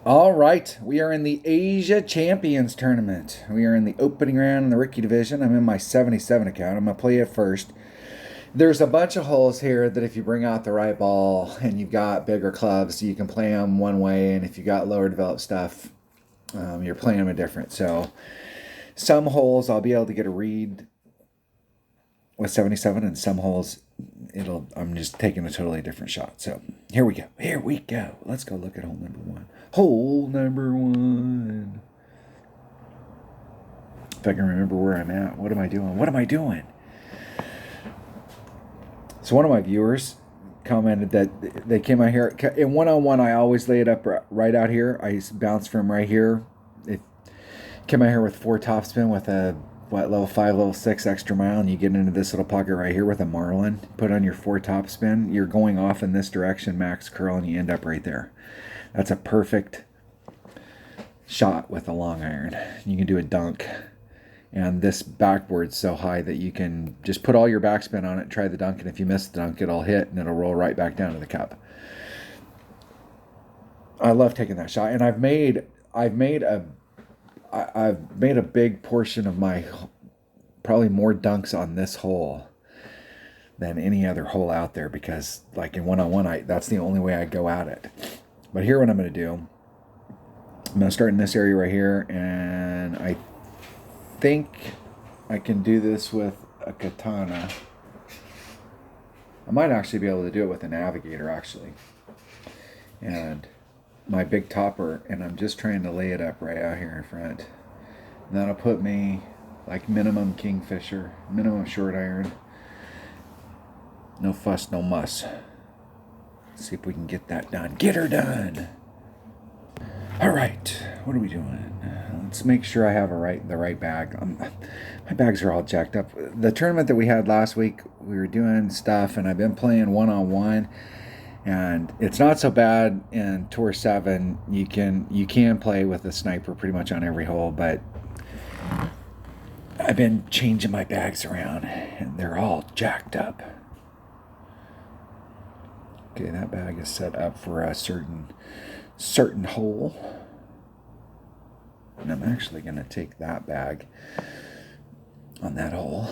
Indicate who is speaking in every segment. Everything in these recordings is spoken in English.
Speaker 1: All right, we are in the Asia Champions Tournament. We are in the opening round in the rookie division. I'm in my 77 account. I'm going to play it first. There's a bunch of holes here that if you bring out the right ball and you've got bigger clubs, you can play them one way, and if you got lower developed stuff, you're playing them different. So some holes I'll be able to get a read with 77, and some holes I'm just taking a totally different shot. So here we go. Here we go. Let's go look at hole number one. Hole number one. If I can remember where I'm at. What am I doing? What am I doing? So one of my viewers commented that they came out here in one-on-one. I always lay it up right out here. I bounce from right here. It came out here with 4 topspin with a level 5, level 6 extra mile, and you get into this little pocket right here with a marlin. Put on your 4 topspin. You're going off in this direction, max curl, and you end up right there. That's a perfect shot with a long iron. You can do a dunk. And this backboard's so high that you can just put all your backspin on it, try the dunk, and if you miss the dunk, it'll hit and it'll roll right back down to the cup. I love taking that shot, and I've made a big portion of my, probably more dunks on this hole than any other hole out there, because like in one-on-one, that's the only way I go at it. But here, what I'm going to do, I'm going to start in this area right here, and I think I can do this with a katana. I might actually be able to do it with a navigator, actually. And my big topper, and I'm just trying to lay it up right out here in front. And that'll put me like minimum kingfisher, minimum short iron. No fuss, no muss. Let's see if we can get that done. Get her done. All right, what are we doing? Let's make sure I have the right bag. My bags are all jacked up. The tournament that we had last week, we were doing stuff, and I've been playing one-on-one, and it's not so bad in Tour 7. You can play with a sniper pretty much on every hole, but I've been changing my bags around, and they're all jacked up. Okay, that bag is set up for a certain hole. And I'm actually going to take that bag on that hole.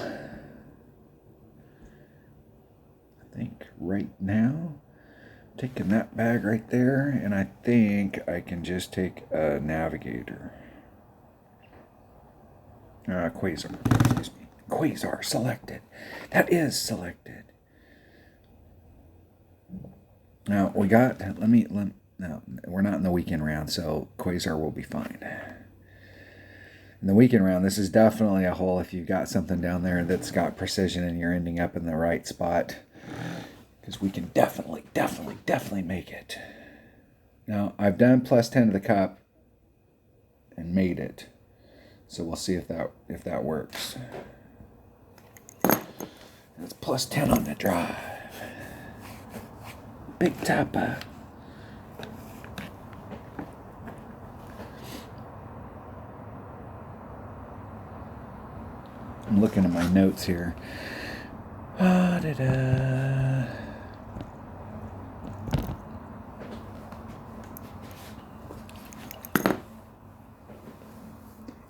Speaker 1: I think right now, taking that bag right there, and I think I can just take a navigator. Quasar, excuse me. Quasar selected. That is selected. Now we got, no, we're not in the weekend round, so Quasar will be fine. In the weekend round, this is definitely a hole if you've got something down there that's got precision and you're ending up in the right spot, because we can definitely make it. Now, I've done plus 10 to the cup and made it, so we'll see if that works. It's plus 10 on the drive. Big tapper. I'm looking at my notes here.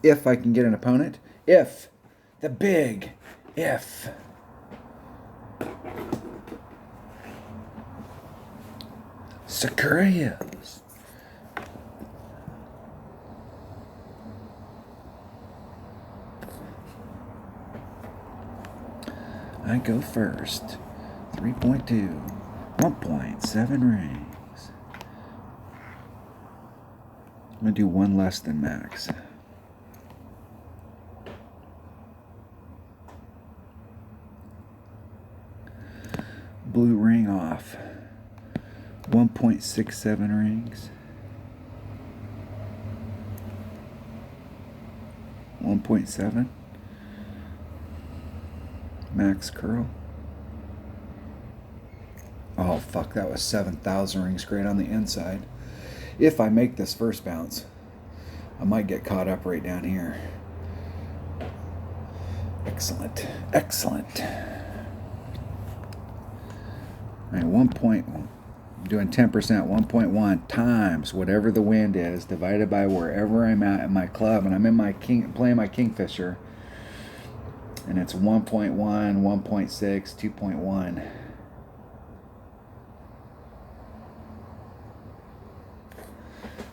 Speaker 1: If I can get an opponent. If. The big if. Sakura Hills. I go first. 3.2. 1.7 rings. I'm going to do one less than max. Blue ring off. 1.67 rings. 1.7. Max curl. Oh fuck, that was 7,000 rings great on the inside. If I make this first bounce, I might get caught up right down here. Excellent. Excellent. All right, 1.1. I'm doing 10%, 1.1 times whatever the wind is, divided by wherever I'm at in my club, and I'm in my playing my Kingfisher, and it's 1.1, 1.6, 2.1.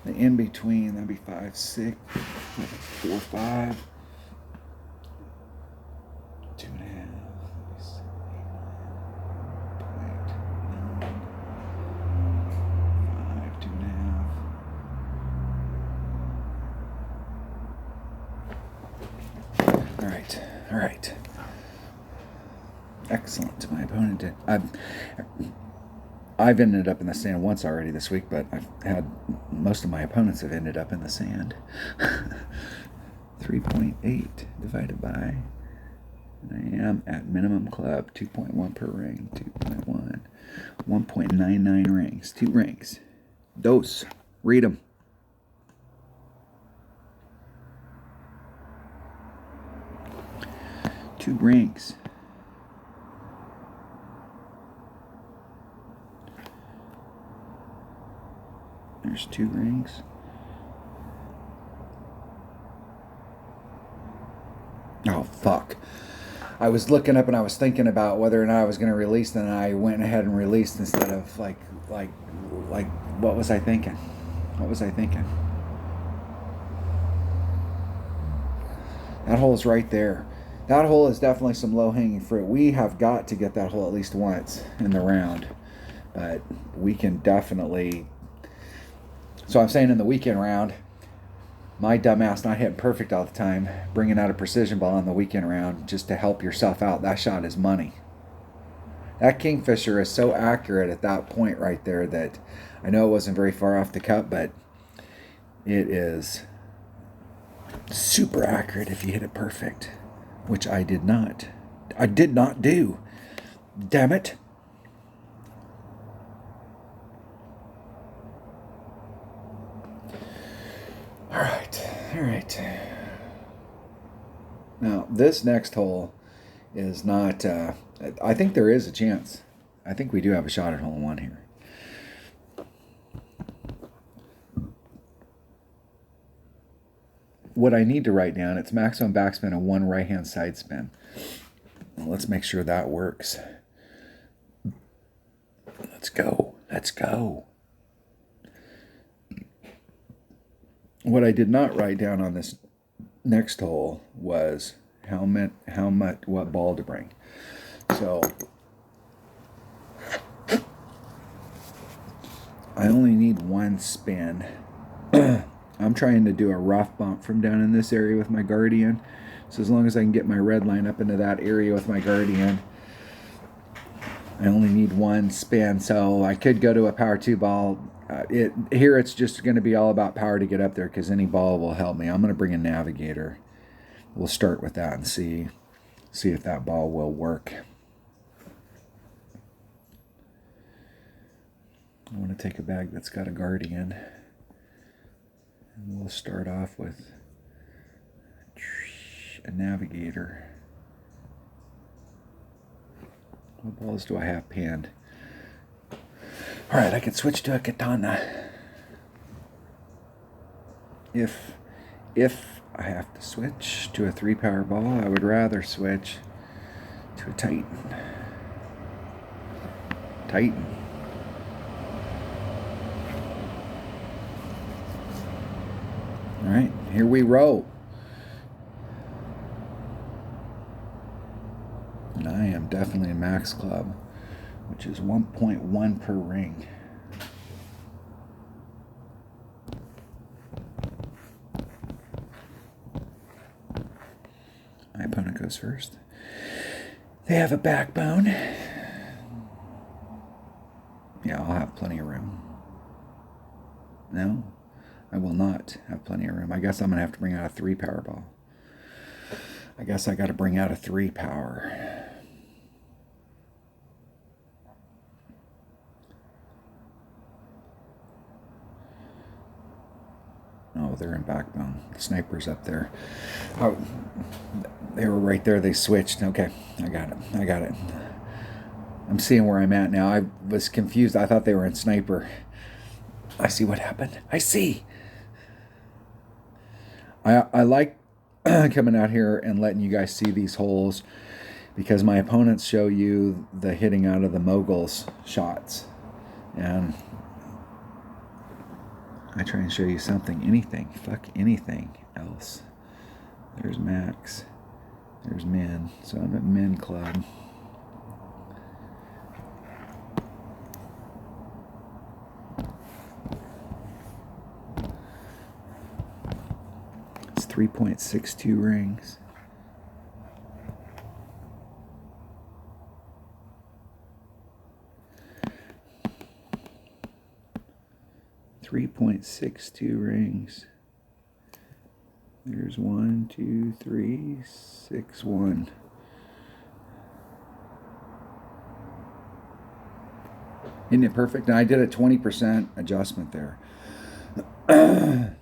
Speaker 1: The in between, that'd be 5, 6, 4, 5, 2.5, 5, 2.5. All right. Excellent. My opponent did. I've ended up in the sand once already this week, but I've had most of my opponents have ended up in the sand. 3.8 divided by, I am at minimum club, 2.1 per ring, 2.1, 1.99 rings, 2 rings. Dose. Read them. Two rings. There's 2 rings. Oh, fuck. I was looking up and I was thinking about whether or not I was going to release, and I went ahead and released instead of like, what was I thinking? That hole's right there. That hole is definitely some low-hanging fruit. We have got to get that hole at least once in the round. But we can definitely... So I'm saying in the weekend round, my dumbass not hitting perfect all the time, bringing out a precision ball in the weekend round just to help yourself out, that shot is money. That Kingfisher is so accurate at that point right there that I know it wasn't very far off the cut, but it is super accurate if you hit it perfect, which I did not. I did not do. Damn it. All right. Now, this next hole is not... I think there is a chance. I think we do have a shot at hole-in-one here. What I need to write down, it's maximum backspin and 1 right-hand side spin. Well, let's make sure that works. Let's go. What I did not write down on this next hole was what ball to bring. So I only need 1 spin. I'm trying to do a rough bump from down in this area with my Guardian. So as long as I can get my red line up into that area with my Guardian, I only need 1 spin. So I could go to a power 2 ball. Here it's just going to be all about power to get up there, because any ball will help me. I'm going to bring a Navigator. We'll start with that and see if that ball will work. I want to take a bag that's got a Guardian. And we'll start off with a Navigator. What balls do I have panned? All right, I can switch to a Katana. If I have to switch to a 3-power ball, I would rather switch to a Titan. All right, here we roll. And I am definitely a max club, which is 1.1 per ring. My opponent goes first. They have a backbone. Yeah, I'll have plenty of room. No, I will not have plenty of room. I guess I'm going to have to bring out a 3-power ball. I guess I got to bring out a 3-power. Oh, they're in backbone. The sniper's up there. Oh, they were right there. They switched. Okay, I got it. I'm seeing where I'm at now. I was confused. I thought they were in sniper. I see what happened. I see. I like coming out here and letting you guys see these holes because my opponents show you the hitting out of the moguls shots. And I try and show you something, anything, fuck anything else. There's Max. There's men. So I'm at men club. It's 3.62 rings. .62 rings. There's 1, 2, 3, 6, 1. Isn't it perfect? And I did a 20% adjustment there. And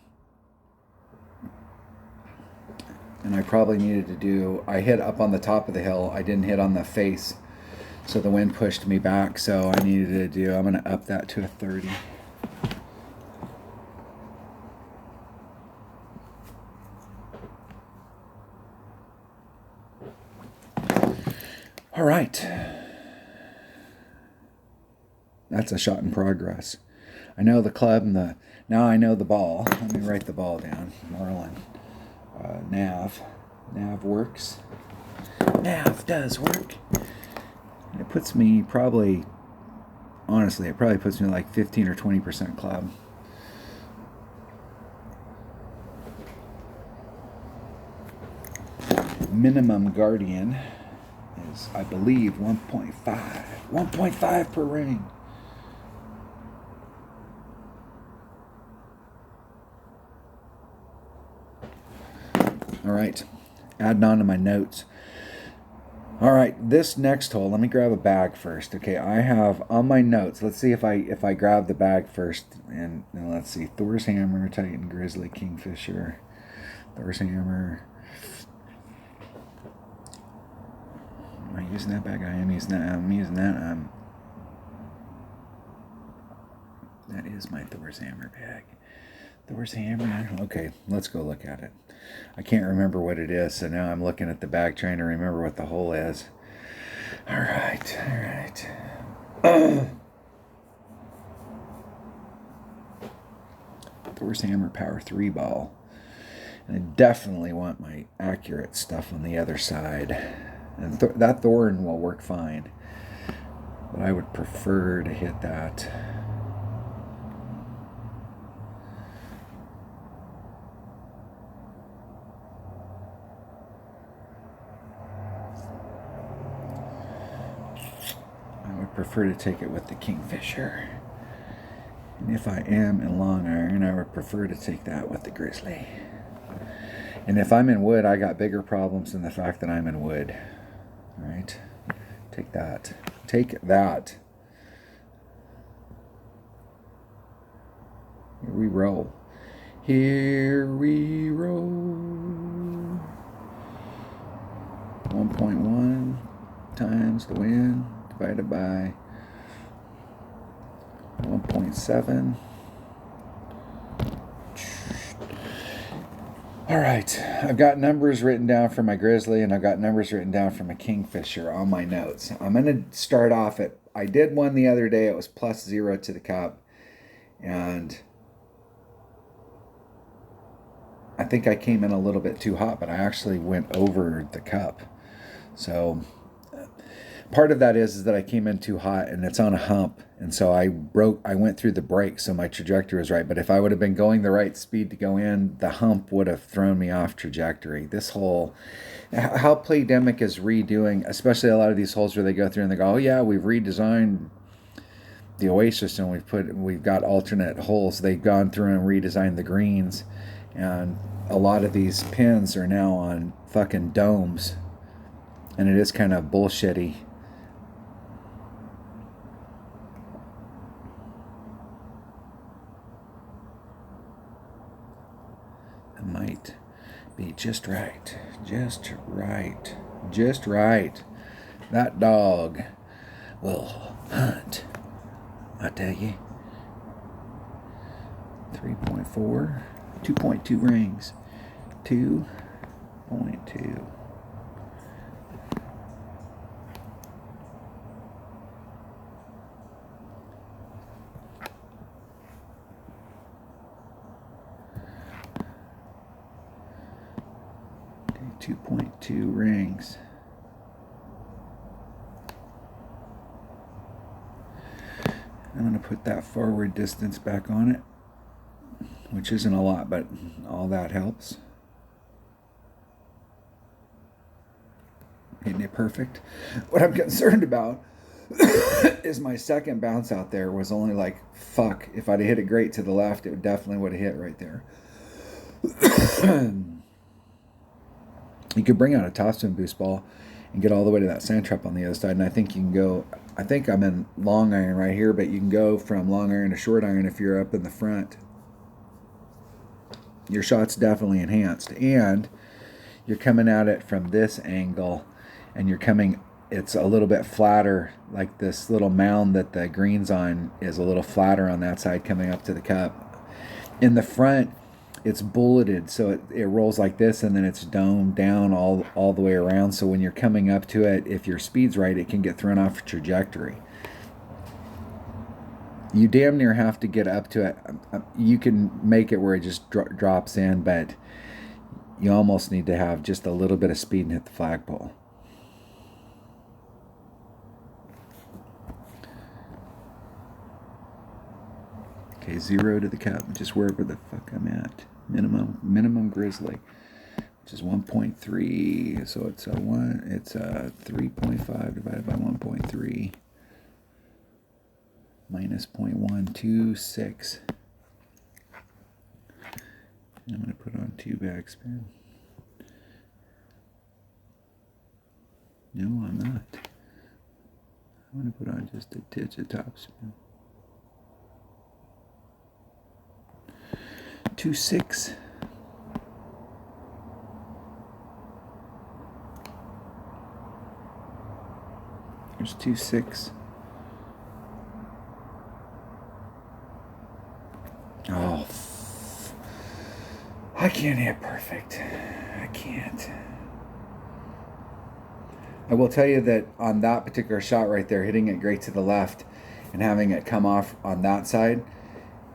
Speaker 1: I probably needed to do, I hit up on the top of the hill. I didn't hit on the face. So the wind pushed me back. So I needed to do, I'm going to up that to a 30. All right. That's a shot in progress. I know the club and the, now I know the ball. Let me write the ball down. Marlin. Nav. Nav works. Nav does work. And it puts me probably, honestly, it probably puts me like 15 or 20% club. Minimum Guardian is, I believe, 1.5. 1.5 per ring. All right, adding on to my notes. All right, this next hole, let me grab a bag first. Okay, I have on my notes, let's see if I grab the bag first. And let's see, Thor's Hammer, Titan, Grizzly, Kingfisher, Thor's Hammer. Am I using that bag? I am using that. I'm using that. That is my Thor's Hammer bag. Thor's Hammer. Okay, let's go look at it. I can't remember what it is, so now I'm looking at the bag trying to remember what the hole is. All right, all right. Thor's Hammer Power 3 ball. And I definitely want my accurate stuff on the other side. And that thorn will work fine. But I would prefer to hit that. I would prefer to take it with the Kingfisher. And if I am in long iron, I would prefer to take that with the Grizzly. And if I'm in wood, I got bigger problems than the fact that I'm in wood. All right, take that. Take that. Here we roll. Here we roll. 1.1 times the wind divided by 1.7. All right, I've got numbers written down for my Grizzly and I've got numbers written down for my Kingfisher on my notes. I'm going to start off at, I did one the other day. It was +0 to the cup. And I think I came in a little bit too hot, but I actually went over the cup. So part of that is that I came in too hot and it's on a hump. And so I went through the break, so my trajectory was right. But if I would have been going the right speed to go in, the hump would have thrown me off trajectory. This hole, how Playdemic is redoing, especially a lot of these holes where they go through and they go, oh yeah, we've redesigned the Oasis and we've got alternate holes. They've gone through and redesigned the greens. And a lot of these pins are now on fucking domes. And it is kind of bullshitty. It might be just right. Just right. Just right. That dog will hunt. I tell you. 3.4, 2.2 rings. 2.2. Okay, 2.2 rings. I'm going to put that forward distance back on it, which isn't a lot, but all that helps. Hitting it perfect. What I'm concerned about is my second bounce out there was only like, fuck, if I'd have hit it great to the left, it definitely would have hit right there. You could bring out a topspin boost ball and get all the way to that sand trap on the other side, and I think you can go, I think I'm in long iron right here, but you can go from long iron to short iron if you're up in the front. Your shot's definitely enhanced, and you're coming at it from this angle, and you're coming, it's a little bit flatter, like this little mound that the green's on is a little flatter on that side coming up to the cup. In the front, it's bulleted, so it rolls like this, and then it's domed down all the way around, so when you're coming up to it, if your speed's right, it can get thrown off trajectory. You damn near have to get up to it. You can make it where it just drops in, but you almost need to have just a little bit of speed and hit the flagpole. Okay, 0 to the cup, just wherever the fuck I'm at. Minimum grizzly, which is 1.3. So it's a 3.5 divided by 1.3 minus 0.126. I'm going to put on 2 backspin. No, I'm not. I'm going to put on just a titch of topspin. 2.6. There's 2.6. Oh, I can't hit perfect. I can't. I will tell you that on that particular shot right there, hitting it great to the left and having it come off on that side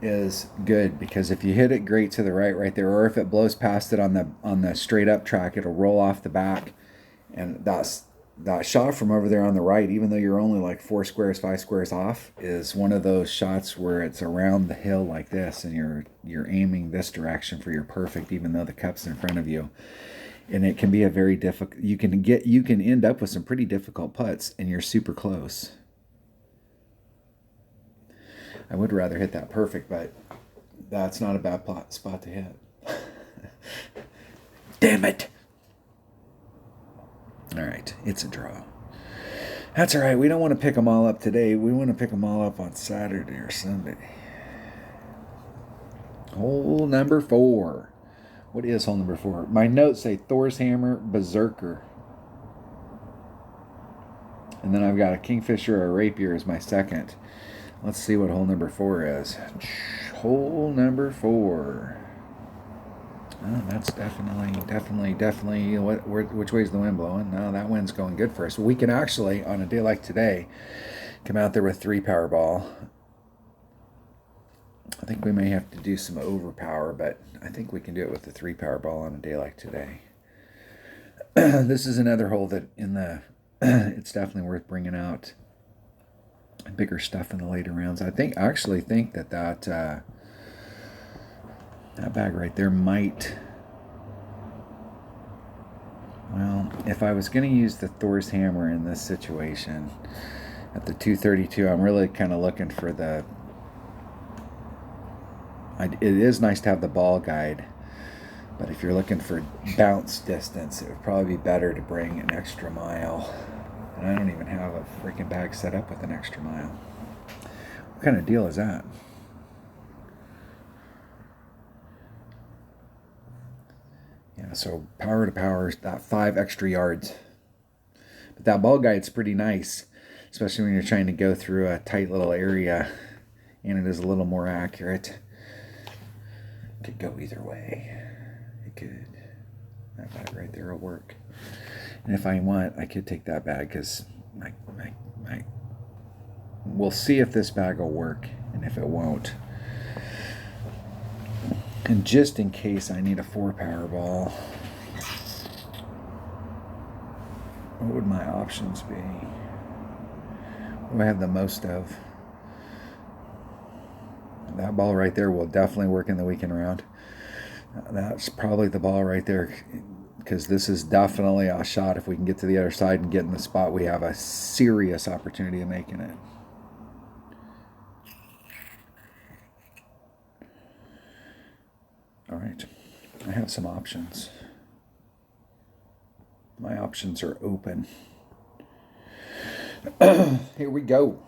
Speaker 1: is good, because if you hit it great to the right there, or if it blows past it on the straight up track, it'll roll off the back, and that shot from over there on the right, even though you're only like 4 squares, 5 squares off, is one of those shots where it's around the hill like this, and you're aiming this direction for your perfect, even though the cup's in front of you. And it can be a very difficult, you can end up with some pretty difficult putts, and you're super close. I would rather hit that perfect, but that's not a bad spot to hit. Damn it! All right, it's a draw. That's all right. We don't want to pick them all up today. We want to pick them all up on Saturday or Sunday. Hole number 4. What is hole number 4? My notes say Thor's Hammer, Berserker. And then I've got a Kingfisher or a Rapier as my second. Let's see what hole number 4 is. Hole number 4. Oh, that's definitely. Which way is the wind blowing? No, that wind's going good for us. We can actually, on a day like today, come out there with 3 Powerball. I think we may have to do some overpower, but I think we can do it with the 3 Powerball on a day like today. This is another hole that it's definitely worth bringing out bigger stuff in the later rounds. I actually think that bag right there might, well, if I was going to use the Thor's Hammer in this situation at the 232, I'm really kind of looking for it is nice to have the ball guide, but if you're looking for bounce distance, it would probably be better to bring an extra mile. And I don't even have a freaking bag set up with an extra mile. What kind of deal is that? Yeah, so power to power is that 5 extra yards. But that ball guide's pretty nice. especially when you're trying to go through a tight little area, and it is a little more accurate. It could go either way. It could. That bag right there will work. And if I want, I could take that bag, because we'll see if this bag will work, and if it won't. And just in case I need a 4-power ball, what would my options be? What do I have the most of? That ball right there will definitely work in the weekend round. That's probably the ball right there, because this is definitely a shot. If we can get to the other side and get in the spot, we have a serious opportunity of making it. All right, I have some options. My options are open. Here we go.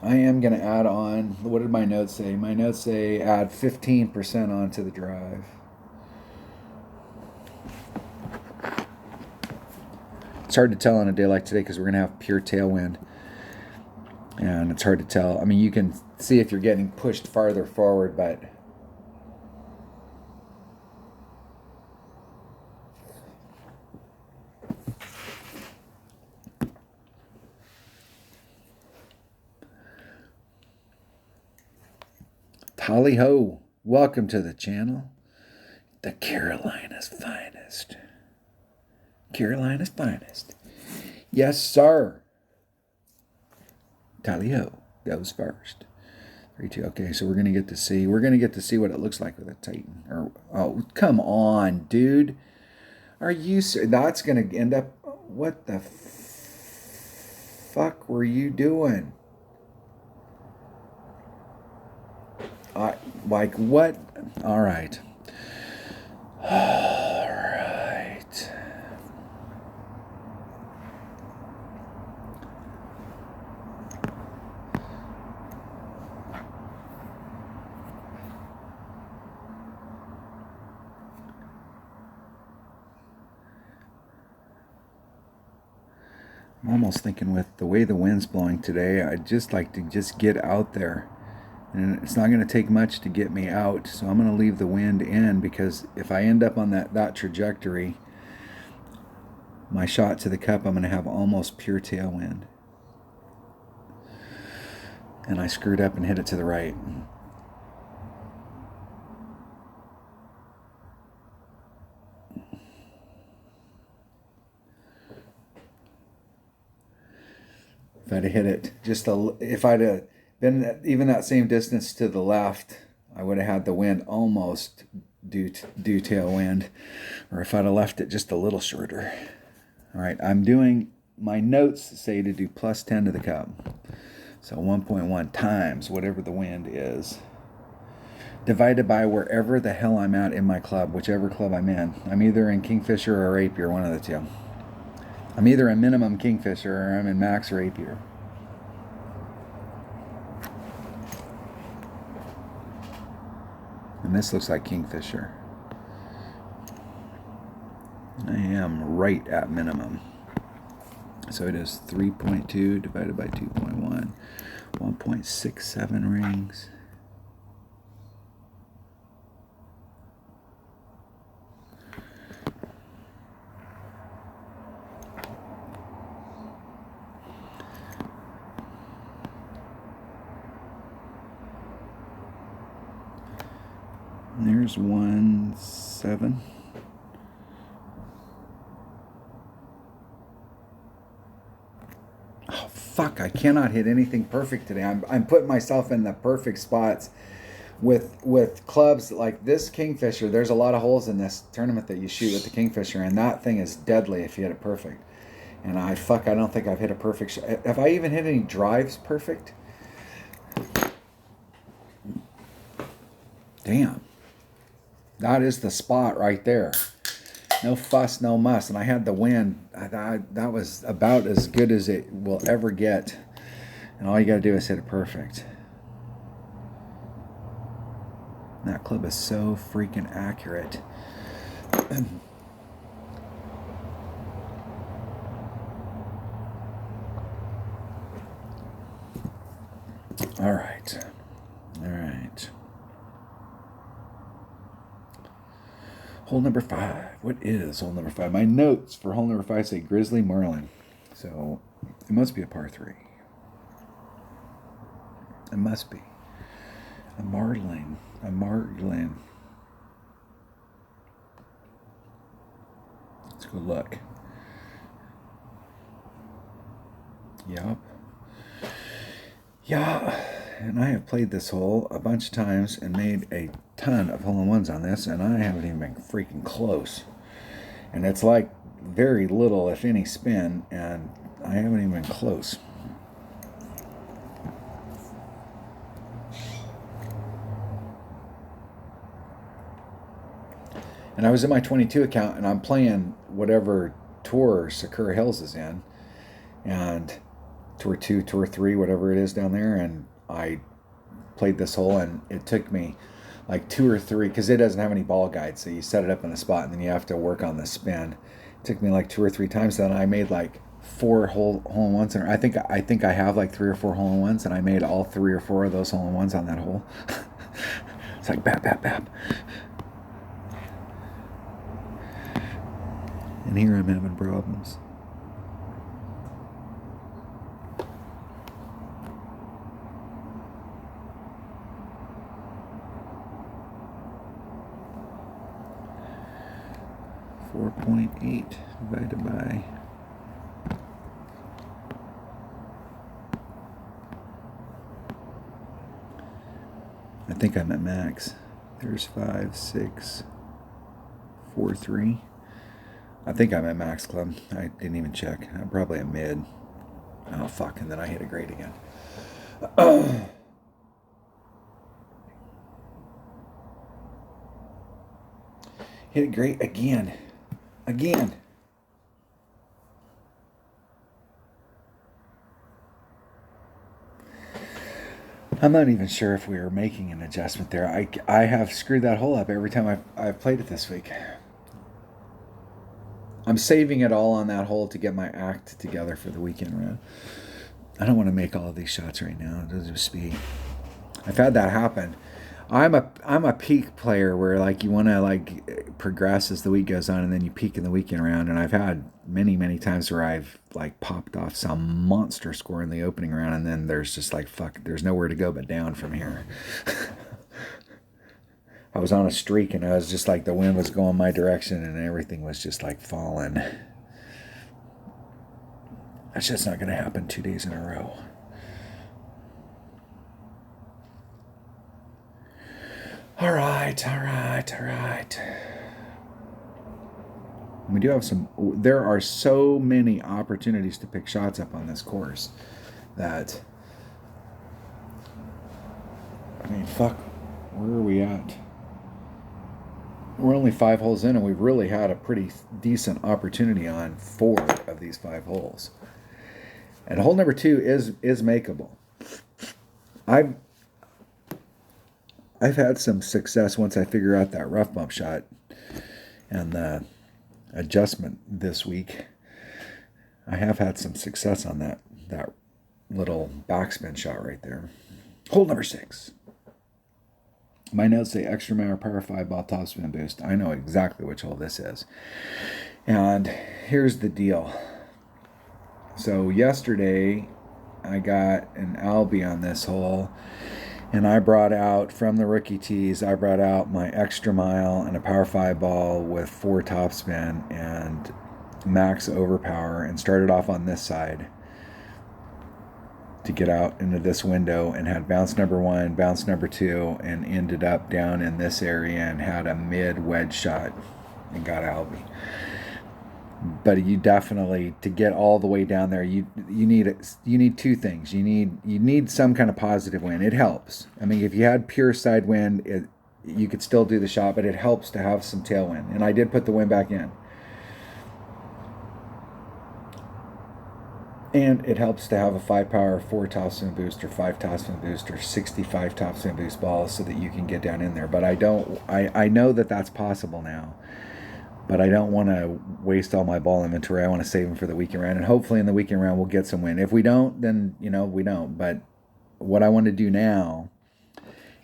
Speaker 1: I am going to add on, what did my notes say? My notes say add 15% onto the drive. It's hard to tell on a day like today because we're going to have pure tailwind. And it's hard to tell. I mean, you can see if you're getting pushed farther forward, but Tally ho, welcome to the channel. The Carolina's finest. Carolina's finest. Yes, sir. Tally ho goes first. 3, 2. Okay, so we're gonna get to see what it looks like with a Titan. Or oh, come on, dude. Are you? That's gonna end up. What the fuck were you doing? Like what? All right. All right. I'm almost thinking, with the way the wind's blowing today, I'd just like to just get out there. And it's not going to take much to get me out, so I'm going to leave the wind in, because if I end up on that trajectory, my shot to the cup, I'm going to have almost pure tailwind. And I screwed up and hit it to the right. If I'd have hit it if I'd have been even that same distance to the left, I would have had the wind almost due tailwind. Or if I'd have left it just a little shorter. All right, I'm doing, my notes say to do plus 10 to the cup. So 1.1 times whatever the wind is, divided by wherever the hell I'm at in my club, whichever club I'm in. I'm either in Kingfisher or Rapier, one of the two. I'm either in minimum Kingfisher or I'm in max Rapier. And this looks like Kingfisher. I am right at minimum. So it is 3.2 divided by 2.1, 1.67 rings. And there's 1.7. Oh fuck! I cannot hit anything perfect today. I'm putting myself in the perfect spots with clubs like this Kingfisher. There's a lot of holes in this tournament that you shoot with the Kingfisher, and that thing is deadly if you hit it perfect. And I don't think I've hit a perfect shot. Have I even hit any drives perfect? Damn. That is the spot right there. No fuss, no muss. And I had the wind. That was about as good as it will ever get. And all you got to do is hit it perfect. That club is so freaking accurate. All right. All right. Hole number 5. What is hole number 5? My notes for hole number 5 say Grizzly Marlin. So it must be a par 3. It must be. A Marlin. A Marlin. Let's go look. Yup. Yeah. And I have played this hole a bunch of times and made a ton of hole-in-ones on this, and I haven't even been freaking close. And it's like very little, if any, spin, and I haven't even been close. And I was in my 22 account, and I'm playing whatever tour Sakura Hills is in, and tour 2, tour 3, whatever it is down there, and I played this hole, and it took me like 2 or 3, because it doesn't have any ball guide, so you set it up in the spot, and then you have to work on the spin. It took me like 2 or 3 times, then I made like 4 hole-in-ones, and I think I have like 3 or 4 hole-in-ones, and I made all 3 or 4 of those hole-in-ones on that hole. It's like bap, bap, bap. And here I'm having problems. .8 divided by I think I'm at max. There's 5, 6, 4, 3. I think I'm at max club. I didn't even check. I'm probably at mid. Oh, fuck. And then I hit a great again. Hit it great again. Again. I'm not even sure if we were making an adjustment there. I have screwed that hole up every time I've played it this week. I'm saving it all on that hole to get my act together for the weekend round. I don't want to make all of these shots right now. It'll just be. I've had that happen. I'm a peak player where like you want to like progress as the week goes on, and then you peak in the weekend round. And I've had many times where I've like popped off some monster score in the opening round, and then there's just like fuck, there's nowhere to go but down from here. I was on a streak, and I was just like the wind was going my direction, and everything was just like falling. That's just not going to happen 2 days in a row. All right. We do have some. There are so many opportunities to pick shots up on this course that. I mean, fuck. Where are we at? We're only 5 holes in, and we've really had a pretty decent opportunity on 4 of these 5 holes. And hole number 2 is makeable. I've had some success once I figure out that rough bump shot and the adjustment this week. I have had some success on that little backspin shot right there. Hole number 6. My notes say extra mile power 5 ball topspin boost. I know exactly which hole this is. And here's the deal. So yesterday I got an Albie on this hole, and I brought out from the rookie tees, I brought out my extra mile and a power 5 ball with 4 topspin and max overpower, and started off on this side to get out into this window, and had bounce number 1, bounce number 2, and ended up down in this area and had a mid wedge shot and got Albie. But you definitely, to get all the way down there, you need 2 things. You need some kind of positive wind. It helps. I mean, if you had pure side wind, you could still do the shot, but it helps to have some tailwind. And I did put the wind back in. And it helps to have a 5 power, 4 topspin boost, or 5 topspin boost, or 65 topspin boost balls so that you can get down in there. But I know that that's possible now. But I don't want to waste all my ball inventory. I want to save them for the weekend round. And hopefully in the weekend round we'll get some wind. If we don't, then, we don't. But what I want to do now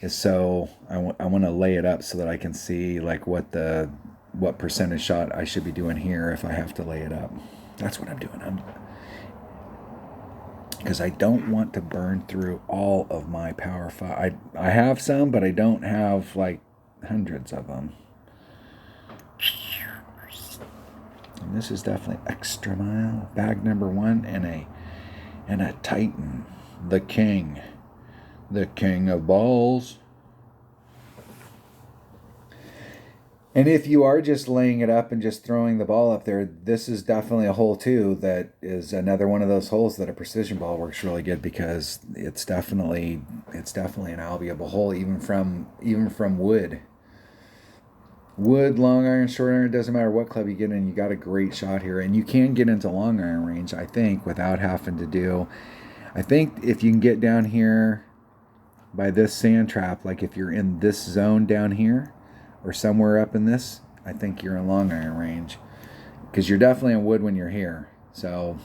Speaker 1: is so I want to lay it up so that I can see like what percentage shot I should be doing here if I have to lay it up. That's what I'm doing. Because I don't want to burn through all of my Power 5. I have some, but I don't have like hundreds of them. And this is definitely extra mile. Bag number 1 and a Titan. The king. The king of balls. And if you are just laying it up and just throwing the ball up there, this is definitely a hole too. That is another one of those holes that a precision ball works really good, because it's definitely an alveolable hole, even from wood. Wood, long iron, short iron, doesn't matter what club you get in, you got a great shot here. And you can get into long iron range, I think, without having to do... I think if you can get down here by this sand trap, like if you're in this zone down here, or somewhere up in this, I think you're in long iron range. Because you're definitely in wood when you're here. So...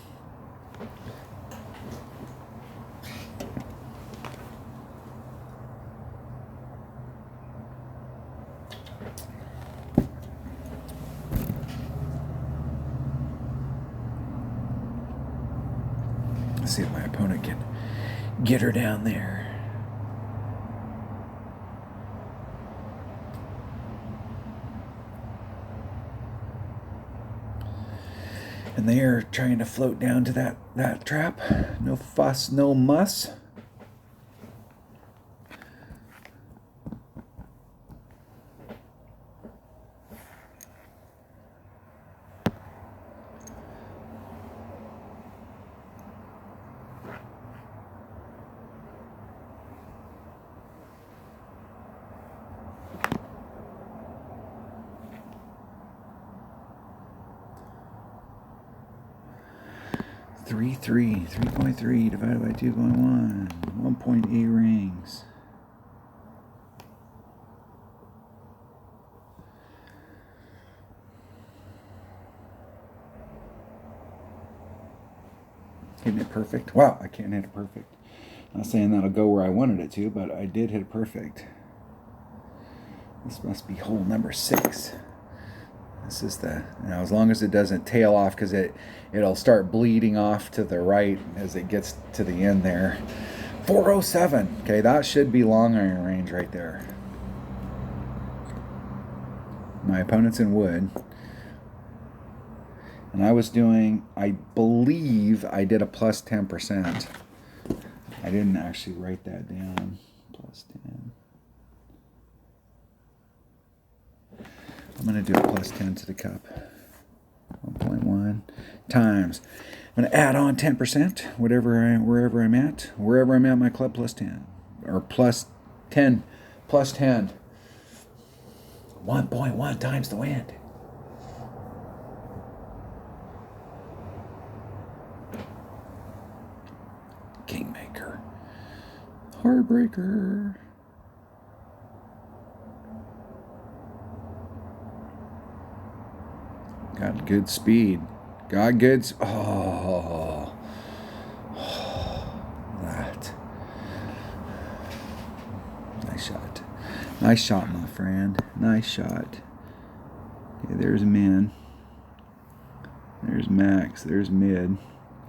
Speaker 1: let's see if my opponent can get her down there. And they are trying to float down to that trap. No fuss, no muss. Three 3.3 divided by 2.1, 1.8 rings. Hitting it perfect. Wow, I can't hit it perfect. Not saying that'll go where I wanted it to, but I did hit it perfect. This must be hole number 6. This is as long as it doesn't tail off, because it'll start bleeding off to the right as it gets to the end there. 407. Okay, that should be long iron range right there. My opponent's in wood. And I believe I did a plus 10%. I didn't actually write that down. Plus 10. I'm going to do a plus 10 to the cup. 1.1 times. I'm going to add on 10%, wherever I'm at my club, plus 10. Or plus 10. Plus 10. 1.1 times the wind. Kingmaker. Heartbreaker. Got good speed. Got good... Oh. That. Nice shot. Nice shot, my friend. Nice shot. Okay, there's Min. There's Max. There's Mid.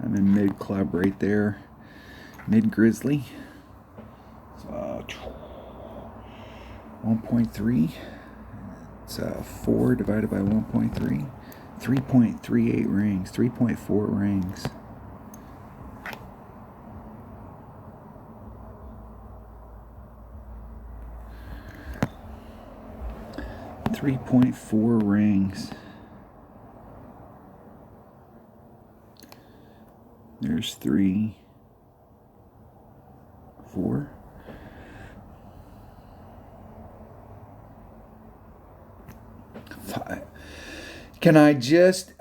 Speaker 1: I'm in Mid Club right there. Mid Grizzly. So, 1.3. It's 4 divided by 1.3. 3.38 rings. 3.4 rings. .4 rings. There's 3, 4.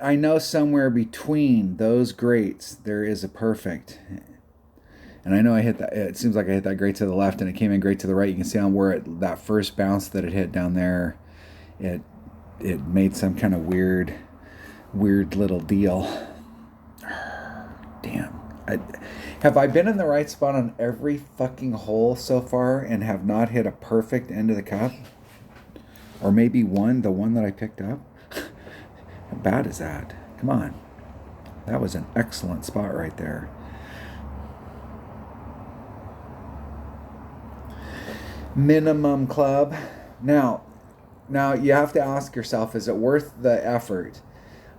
Speaker 1: I know somewhere between those grates there is a perfect. And I know I hit that, it seems like I hit that grate to the left and it came in grate to the right. You can see on where that first bounce that it hit down there, it made some kind of weird little deal. Damn. Have I been in the right spot on every fucking hole so far and have not hit a perfect end of the cup? Or maybe the one that I picked up? How bad is that? Come on. That was an excellent spot right there. Minimum club. Now you have to ask yourself, is it worth the effort?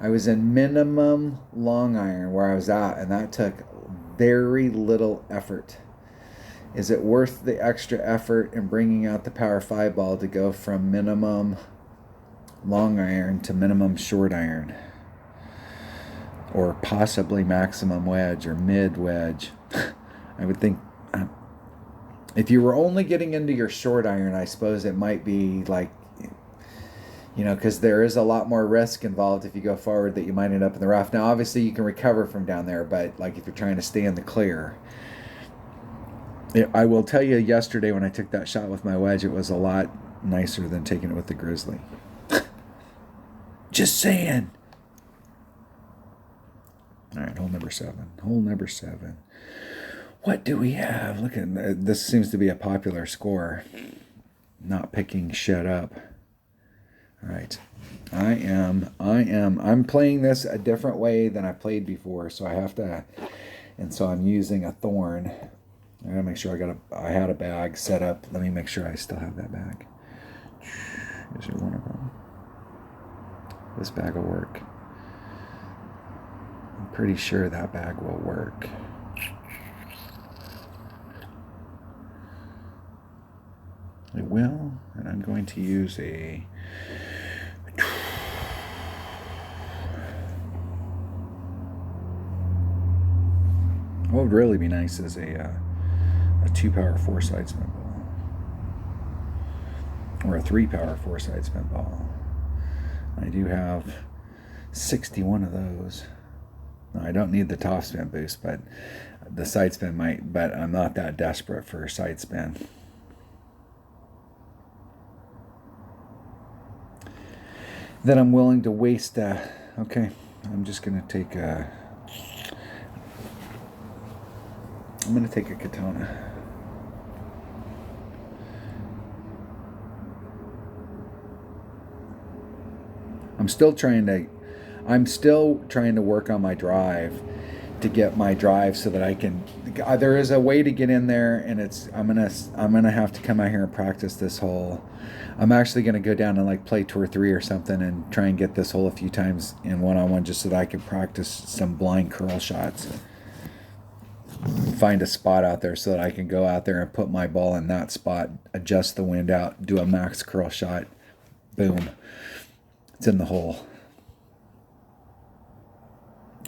Speaker 1: I was in minimum long iron where I was at, and that took very little effort. Is it worth the extra effort in bringing out the Power 5 ball to go from minimum long iron to minimum short iron? Or possibly maximum wedge or mid wedge? I would think if you were only getting into your short iron, I suppose it might be like, because there is a lot more risk involved if you go forward that you might end up in the rough. Now, obviously, you can recover from down there, but like if you're trying to stay in the clear. I will tell you, yesterday when I took that shot with my wedge, it was a lot nicer than taking it with the Grizzly. Just saying. All right, hole number 7. Hole number 7. What do we have? Look at this. Seems to be a popular score. Not picking shit up. All right. I'm playing this a different way than I played before, so I have to, and so I'm using a thorn. I gotta make sure I had a bag set up. Let me make sure I still have that bag. Is there one of them? This bag will work. I'm pretty sure that bag will work. It will, and I'm going to use a what would really be nice is a 2-power 4-side spin ball, or a 3-power 4-side spin ball. I do have 61 of those. Now, I don't need the top spin boost, but the side spin might. But I'm not that desperate for a side spin. That I'm willing to waste. Okay, I'm just gonna take a. I'm gonna take a Katana. I'm still trying to work on my drive to get my drive so that I can. There is a way to get in there, and I'm gonna have to come out here and practice this hole. I'm actually gonna go down and like play tour 3 or something and try and get this hole a few times in one-on-one just so that I can practice some blind curl shots. Find a spot out there so that I can go out there and put my ball in that spot, adjust the wind out, do a max curl shot, boom, it's in the hole.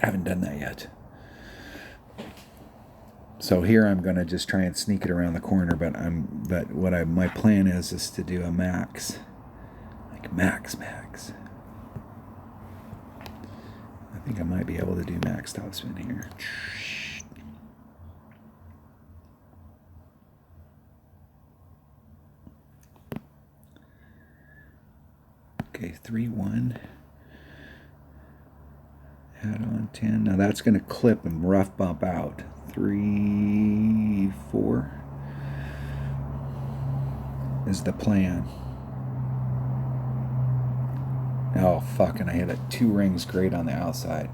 Speaker 1: I haven't done that yet. So here I'm going to just try and sneak it around the corner, but my plan is to do a max, like max. I think I might be able to do max topspin here. Okay, 3-1. Add on 10. Now that's going to clip and rough bump out. 3-4 is the plan. Oh, fuck, and I hit it 2 rings great on the outside.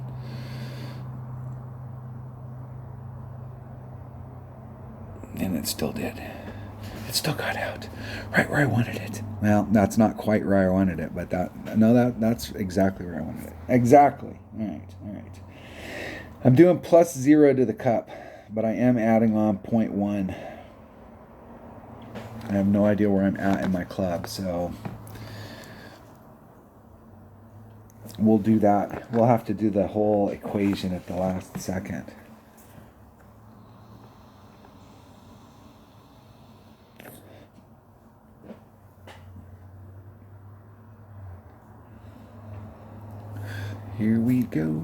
Speaker 1: And it still did. It still got out. Right where I wanted it. Well, that's not quite where I wanted it, but that's exactly where I wanted it. Exactly. All right. I'm doing +0 to the cup, but I am adding on 0.1. I have no idea where I'm at in my club, so we'll do that. We'll have to do the whole equation at the last second. Here we go.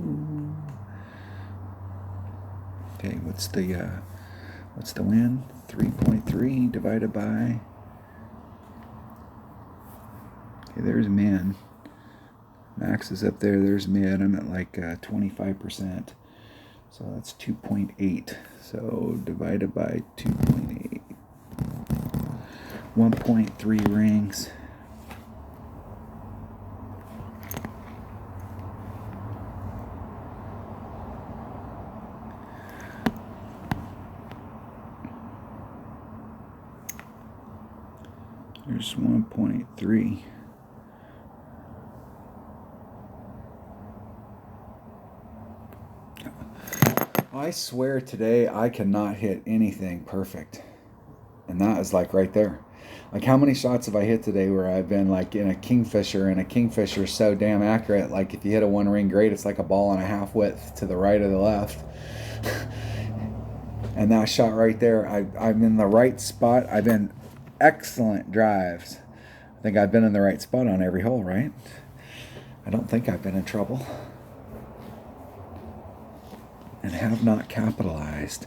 Speaker 1: Okay, what's the win? 3.3 divided by. Okay, there's min. Max is up there. There's mid. I'm at like 25%. So that's 2.8. So divided by 2.8. 1.3 rings. There's 1.3. I swear today I cannot hit anything perfect. And that is like right there. Like how many shots have I hit today where I've been like in a kingfisher, and a kingfisher is so damn accurate. Like if you hit a one ring great, it's like a ball and a half width to the right or the left. And that shot right there, I'm in the right spot. I've been excellent drives. I think I've been in the right spot on every hole, right? I don't think I've been in trouble. And have not capitalized.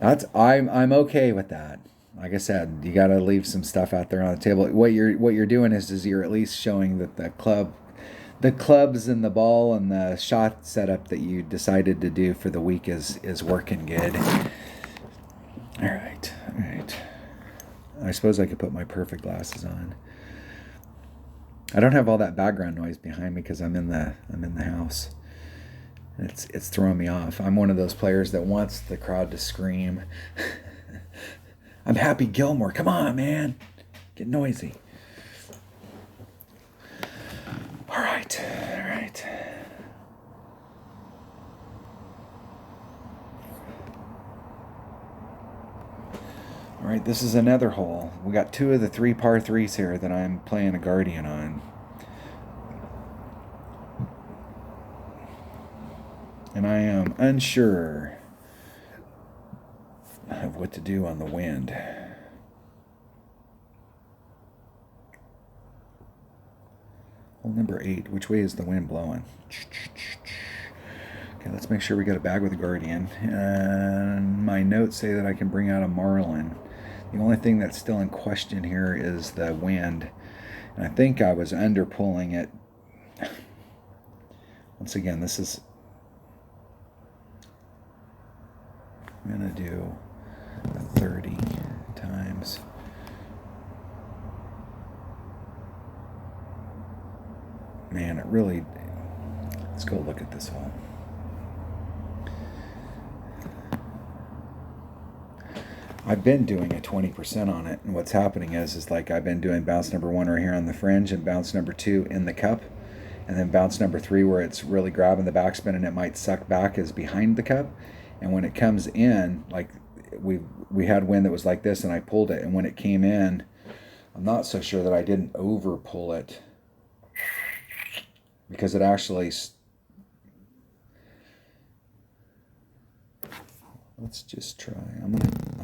Speaker 1: I'm okay with that. Like I said, you got to leave some stuff out there on the table. What you're doing is you're at least showing that the clubs and the ball and the shot setup that you decided to do for the week is working good. All right. I suppose I could put my perfect glasses on. I don't have all that background noise behind me because I'm in the house. It's throwing me off. I'm one of those players that wants the crowd to scream. I'm Happy Gilmore. Come on, man. Get noisy. All right. All right, this is another hole. We got 2 of the 3 par 3s here that I'm playing a Guardian on. And I am unsure of what to do on the wind. Hole number 8. Which way is the wind blowing? Okay, let's make sure we got a bag with a Guardian. And my notes say that I can bring out a Marlin. The only thing that's still in question here is the wind. And I think I was under pulling it. Once again, this is... I'm going to do 30 times. Man, it really... Let's go look at this hole. I've been doing a 20% on it, and what's happening is like I've been doing bounce number 1 right here on the fringe, and bounce number 2 in the cup, and then bounce number 3 where it's really grabbing the backspin and it might suck back is behind the cup. And when it comes in, like we had wind that was like this, and I pulled it, and when it came in, I'm not so sure that I didn't over pull it, because it actually... Let's just try. I'm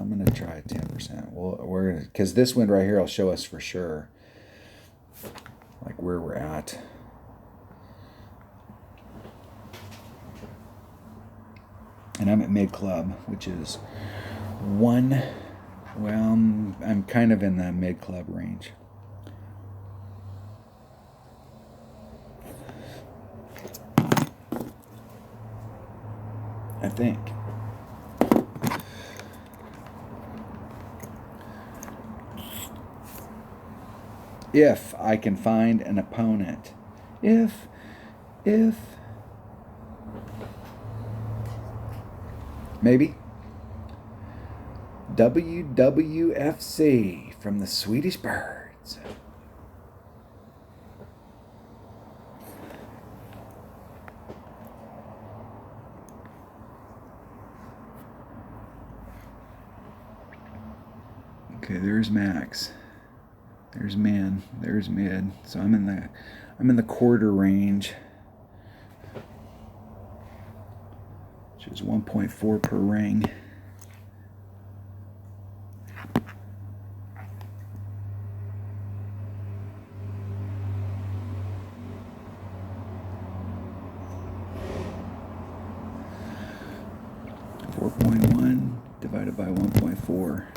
Speaker 1: gonna try 10%. Well, we're gonna, because this wind right here will show us for sure, like where we're at. And I'm at mid club, which is 1. Well, I'm kind of in the mid club range. I think. If I can find an opponent. If maybe WWFC from the Swedish Birds. Okay, there's max. There's min. There's mid. So I'm in the quarter range, which is 1.4 per ring. Divided by 1.4,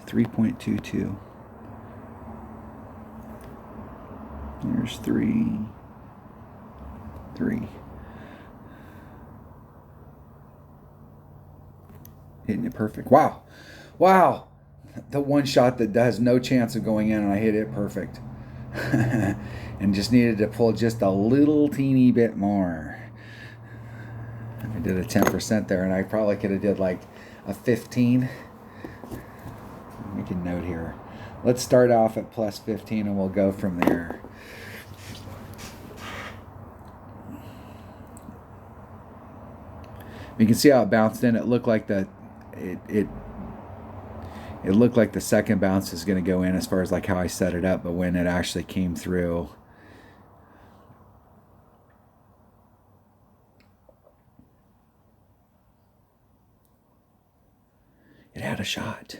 Speaker 1: 3.22. There's 3. Hitting it perfect. Wow. Wow. The one shot that has no chance of going in, and I hit it perfect. And just needed to pull just a little teeny bit more. I did a 10% there, and I probably could have did like a 15. Make a note here. Let's start off at plus 15, and we'll go from there. You can see how it bounced in. It looked like it looked like the second bounce is going to go in as far as like how I set it up, but when it actually came through, it had a shot.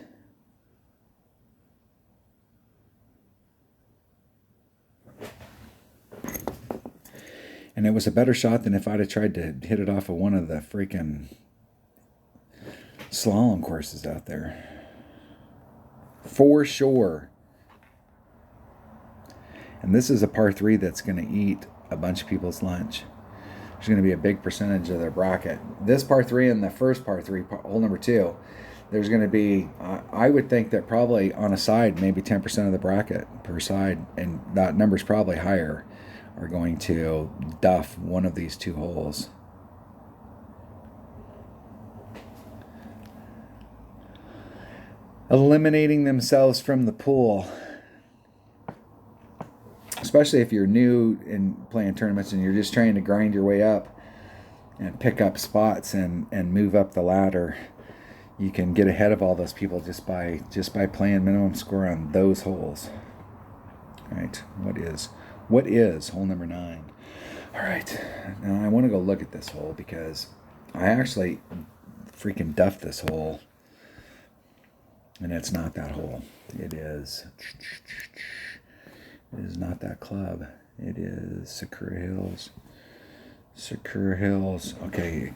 Speaker 1: And it was a better shot than if I'd have tried to hit it off of one of the freaking slalom courses out there. For sure. And this is a par 3 that's going to eat a bunch of people's lunch. There's going to be a big percentage of their bracket. This par 3 and the first par 3, hole number 2, there's going to be, I would think that probably on a side, maybe 10% of the bracket per side, and that number's probably higher, are going to duff one of these 2 holes. Eliminating themselves from the pool. Especially if you're new in playing tournaments and you're just trying to grind your way up and pick up spots and move up the ladder. You can get ahead of all those people just by playing minimum score on those holes. All right, what is hole number 9? All right, now I want to go look at this hole because I actually freaking duffed this hole, and it's not that hole. It is not that club. It is Sakura Hills. Sakura Hills. Okay.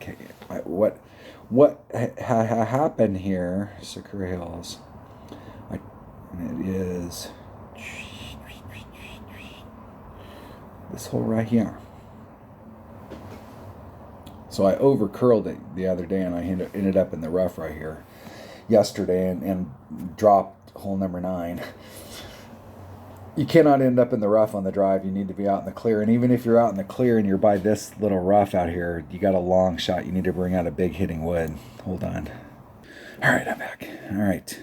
Speaker 1: What happened here? Sakura Hills. And it is this hole right here. So I over curled it the other day, and I ended up in the rough right here yesterday, and dropped hole number 9. You cannot end up in the rough on the drive. You need to be out in the clear. And even if you're out in the clear and you're by this little rough out here, you got a long shot. You need to bring out a big hitting wood. Hold on. All right, I'm back. All right.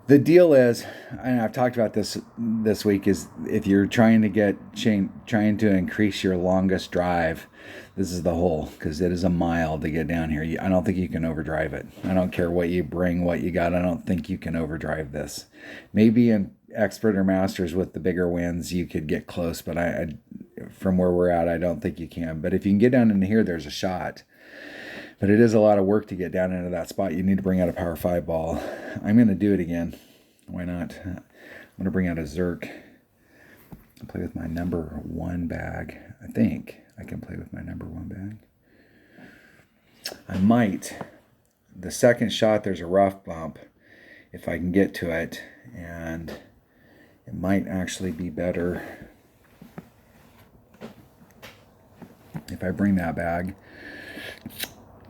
Speaker 1: The deal is, and I've talked about this week, is if you're trying to increase your longest drive, this is the hole, because it is a mile to get down here. I don't think you can overdrive it. I don't care what you bring, what you got. I don't think you can overdrive this. Maybe in expert or masters with the bigger wins, you could get close, but I from where we're at, I don't think you can. But if you can get down into here, there's a shot. But it is a lot of work to get down into that spot. You need to bring out a power 5 ball. I'm going to do it again. Why not? I'm going to bring out a Zerk and play with my number 1 bag. I think I can play with my number 1 bag. I might. The second shot, there's a rough bump. If I can get to it, and it might actually be better if I bring that bag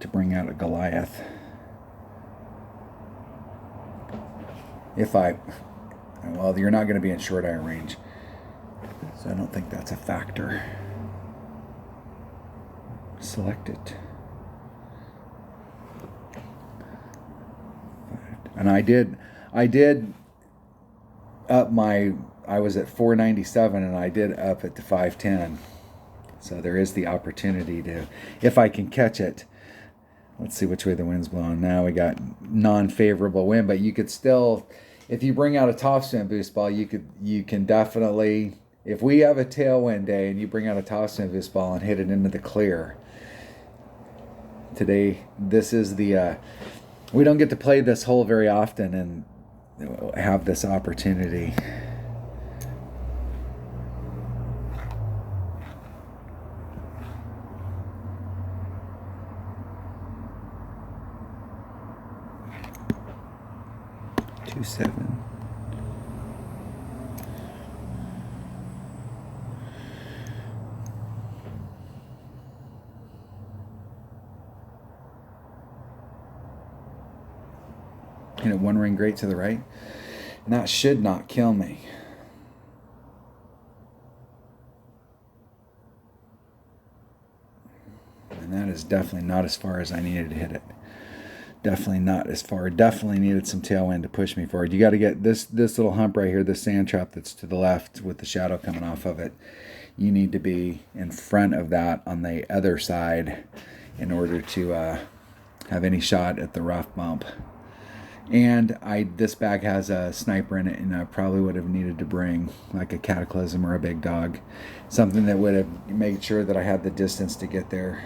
Speaker 1: to bring out a Goliath. Well, you're not going to be in short iron range, so I don't think that's a factor. Select it. And I did up I was at 497, and I did up it to 510. So there is the opportunity to, if I can catch it. Let's see which way the wind's blowing. Now we got non-favorable wind, but you could still, if you bring out a topspin boost ball, you can definitely, if we have a tailwind day and you bring out a topspin boost ball and hit it into the clear. Today, this is we don't get to play this hole very often and have this opportunity. Two seven. Hit it one ring great to the right. And that should not kill me. And that is definitely not as far as I needed to hit it. Definitely not as far. Definitely needed some tailwind to push me forward. You got to get this little hump right here, this sand trap that's to the left with the shadow coming off of it. You need to be in front of that on the other side in order to have any shot at the rough bump. And this bag has a sniper in it, and I probably would have needed to bring like a Cataclysm or a Big Dog, something that would have made sure that I had the distance to get there.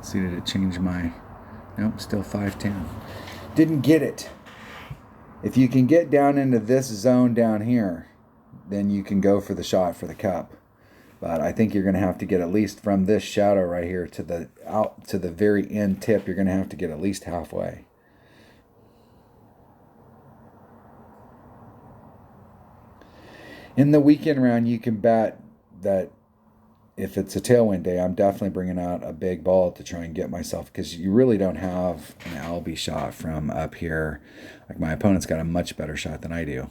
Speaker 1: See, did it change my... Nope, still 510. Didn't get it. If you can get down into this zone down here, then you can go for the shot for the cup. But I think you're going to have to get at least from this shadow right here to the very end tip. You're going to have to get at least halfway. In the weekend round, you can bet that if it's a tailwind day, I'm definitely bringing out a big ball to try and get myself, because you really don't have an Albie shot from up here. Like, my opponent's got a much better shot than I do.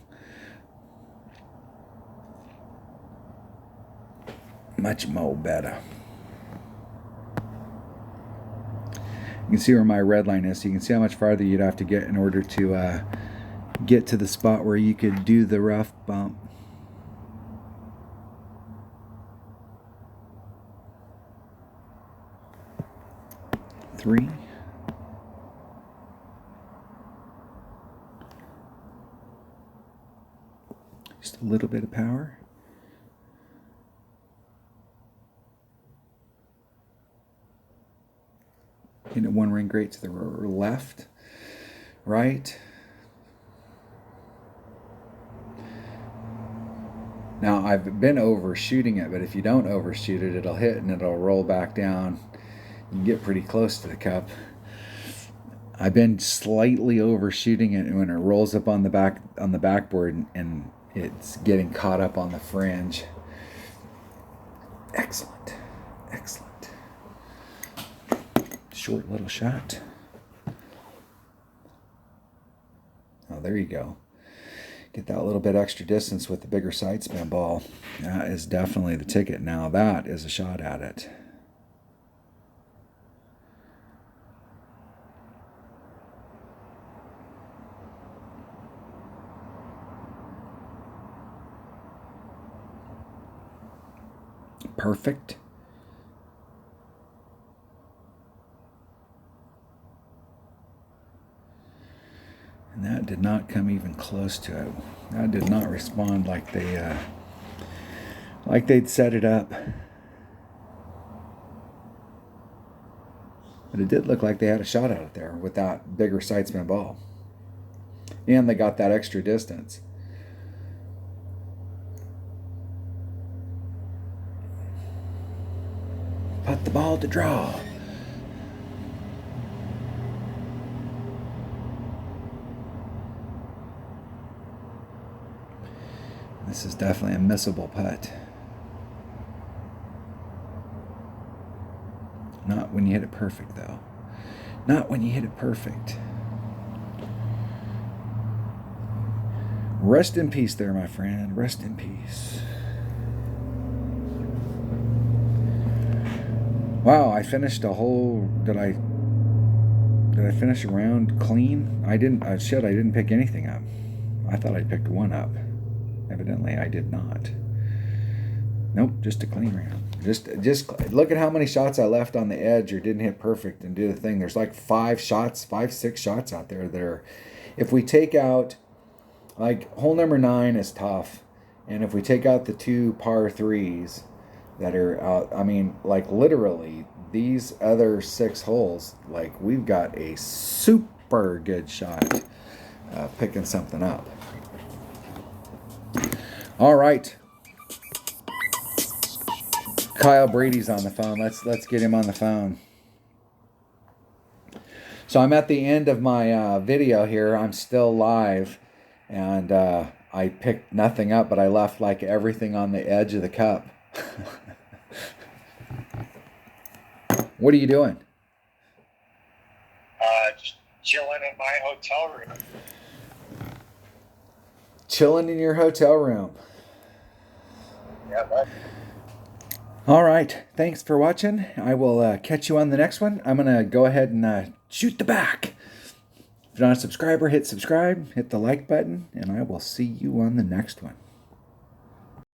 Speaker 1: Much more better. You can see where my red line is, so you can see how much farther you'd have to get in order to get to the spot where you could do the rough bump. Three. Just a little bit of power. Hitting it one ring great to the left, right. Now, I've been overshooting it, but if you don't overshoot it, it'll hit and it'll roll back down. You can get pretty close to the cup. I've been slightly overshooting it, and when it rolls up on the backboard and it's getting caught up on the fringe. Excellent. Excellent. Short little shot. Oh, there you go. Get that little bit extra distance with the bigger side spin ball. That is definitely the ticket. Now that is a shot at it. Perfect. And that did not come even close to it. That did not respond like they'd set it up. But it did look like they had a shot at it there with that bigger side spin ball. And they got that extra distance. Put the ball to draw. This is definitely a missable putt. Not when you hit it perfect, though. Not when you hit it perfect. Rest in peace there, my friend. Rest in peace. Wow, I finished a whole... Did I finish a round clean? I didn't. I didn't pick anything up. I thought I picked one up. Evidently, I did not. Nope, just a clean round. Just look at how many shots I left on the edge or didn't hit perfect and do the thing. There's like 6 shots out there that are... If we take out... Like, hole number 9 is tough. And if we take out the 2 par 3s that are out... I mean, like, literally, these other 6 holes, like, we've got a super good shot picking something up. All right. Kyle Brady's on the phone. Let's get him on the phone. So I'm at the end of my video here. I'm still live, and I picked nothing up, but I left like everything on the edge of the cup. What are you doing?
Speaker 2: chilling in my hotel room.
Speaker 1: Chilling in your hotel room.
Speaker 2: Yeah, bud.
Speaker 1: All right. Thanks for watching. I will catch you on the next one. I'm going to go ahead and shoot the back. If you're not a subscriber, hit subscribe, hit the like button, and I will see you on the next one.